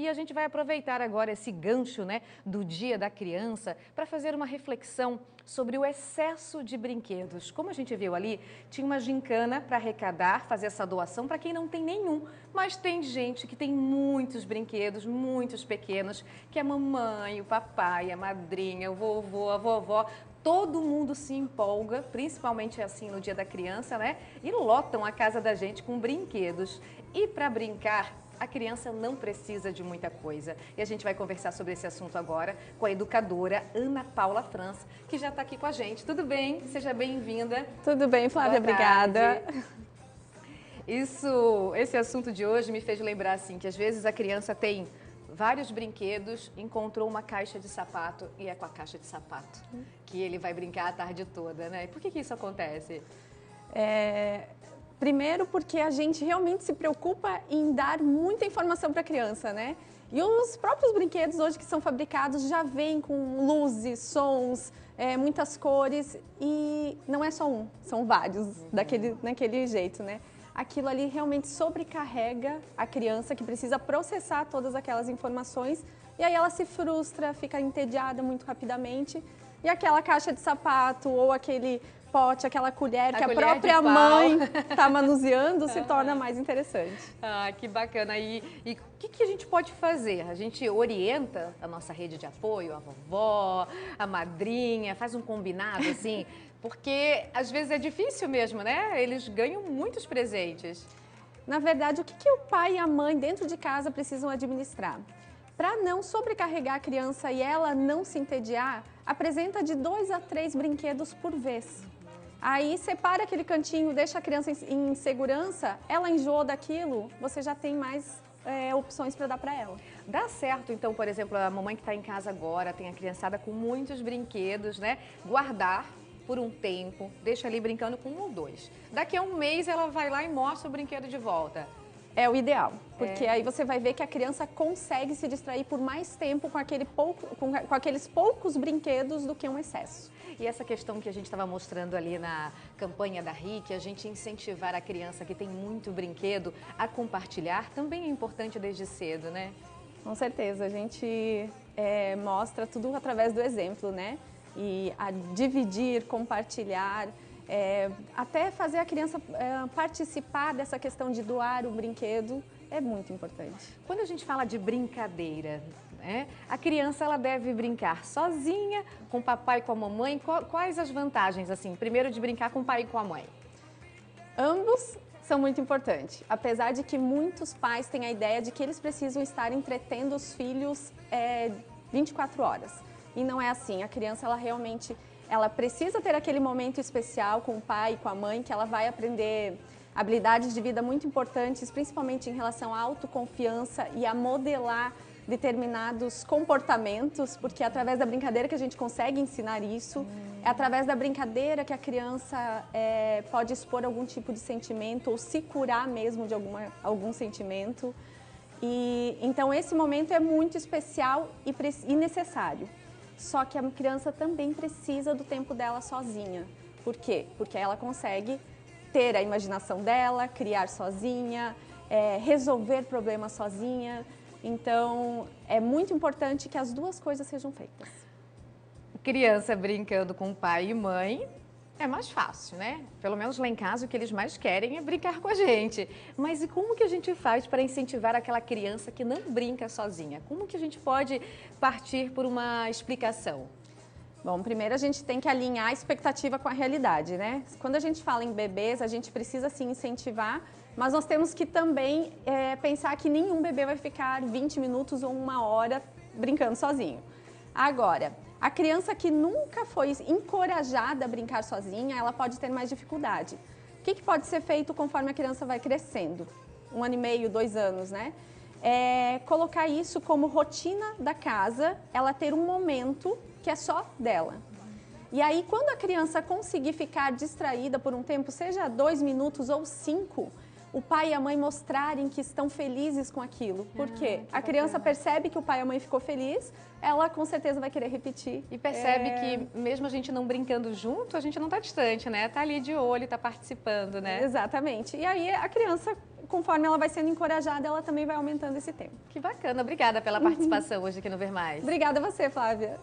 E a gente vai aproveitar agora esse gancho, né, do Dia da Criança para fazer uma reflexão sobre o excesso de brinquedos. Como a gente viu ali, tinha uma gincana para arrecadar, fazer essa doação para quem não tem nenhum. Mas tem gente que tem muitos brinquedos, muitos pequenos, que a mamãe, o papai, a madrinha, o vovô, a vovó, todo mundo se empolga, principalmente assim no Dia da Criança, né? E lotam a casa da gente com brinquedos. E para brincar, a criança não precisa de muita coisa. E a gente vai conversar sobre esse assunto agora com a educadora Ana Paula França, que já está aqui com a gente. Tudo bem? Seja bem-vinda. Tudo bem, Flávia? Obrigada. Esse assunto de hoje me fez lembrar assim, que às vezes a criança tem vários brinquedos, encontrou uma caixa de sapato e é com a caixa de sapato que ele vai brincar a tarde toda, né? Por que isso acontece? Primeiro porque a gente realmente se preocupa em dar muita informação para a criança, né? E os próprios brinquedos hoje que são fabricados já vêm com luzes, sons, muitas cores e não é só um, são vários naquele jeito, né? Aquilo ali realmente sobrecarrega a criança que precisa processar todas aquelas informações e aí ela se frustra, fica entediada muito rapidamente e aquela caixa de sapato ou aquele pote, aquela colher que a própria mãe está manuseando se torna mais interessante. Ah, que bacana. E o que a gente pode fazer? A gente orienta a nossa rede de apoio, a vovó, a madrinha, faz um combinado assim, porque às vezes é difícil mesmo, né? Eles ganham muitos presentes. Na verdade, o que o pai e a mãe dentro de casa precisam administrar? Para não sobrecarregar a criança e ela não se entediar, apresenta de 2 a 3 brinquedos por vez. Aí separa aquele cantinho, deixa a criança em segurança, ela enjoou daquilo, você já tem mais opções para dar para ela. Dá certo, então, por exemplo, a mamãe que está em casa agora, tem a criançada com muitos brinquedos, né? Guardar por um tempo, deixa ali brincando com 1 ou 2. Daqui a um mês ela vai lá e mostra o brinquedo de volta. É o ideal, porque aí você vai ver que a criança consegue se distrair por mais tempo com aqueles poucos brinquedos do que um excesso. E essa questão que a gente estava mostrando ali na campanha da RIC, a gente incentivar a criança que tem muito brinquedo a compartilhar, também é importante desde cedo, né? Com certeza, a gente mostra tudo através do exemplo, né? E a dividir, compartilhar, até fazer a criança participar dessa questão de doar o brinquedo é muito importante. Quando a gente fala de brincadeira, a criança ela deve brincar sozinha, com o papai e com a mamãe. Quais as vantagens, assim, primeiro de brincar com o pai e com a mãe? Ambos são muito importantes, apesar de que muitos pais têm a ideia de que eles precisam estar entretendo os filhos 24 horas. E não é assim, a criança ela precisa ter aquele momento especial com o pai e com a mãe, que ela vai aprender habilidades de vida muito importantes, principalmente em relação à autoconfiança e a modelar determinados comportamentos, porque é através da brincadeira que a gente consegue ensinar isso, é através da brincadeira que a criança pode expor algum tipo de sentimento ou se curar mesmo de algum sentimento. E então esse momento é muito especial e necessário. Só que a criança também precisa do tempo dela sozinha. Por quê? Porque ela consegue ter a imaginação dela, criar sozinha, resolver problemas sozinha. Então, é muito importante que as duas coisas sejam feitas. Criança brincando com pai e mãe é mais fácil, né? Pelo menos lá em casa o que eles mais querem é brincar com a gente. Mas e como que a gente faz para incentivar aquela criança que não brinca sozinha? Como que a gente pode partir por uma explicação? Bom, primeiro a gente tem que alinhar a expectativa com a realidade, né? Quando a gente fala em bebês, a gente precisa sim incentivar, mas nós temos que também pensar que nenhum bebê vai ficar 20 minutos ou 1 hora brincando sozinho. Agora, a criança que nunca foi encorajada a brincar sozinha, ela pode ter mais dificuldade. O que pode ser feito conforme a criança vai crescendo? 1 ano e meio, 2 anos, né? Colocar isso como rotina da casa, ela ter um momento que é só dela. E aí, quando a criança conseguir ficar distraída por um tempo, seja 2 minutos ou 5, o pai e a mãe mostrarem que estão felizes com aquilo. Por quê? A criança percebe que o pai e a mãe ficou feliz, ela com certeza vai querer repetir. E percebe que mesmo a gente não brincando junto, a gente não está distante, né? Está ali de olho, está participando, né? Exatamente. E aí a criança conforme ela vai sendo encorajada, ela também vai aumentando esse tempo. Que bacana, obrigada pela participação hoje aqui no Ver Mais. Obrigada a você, Flávia.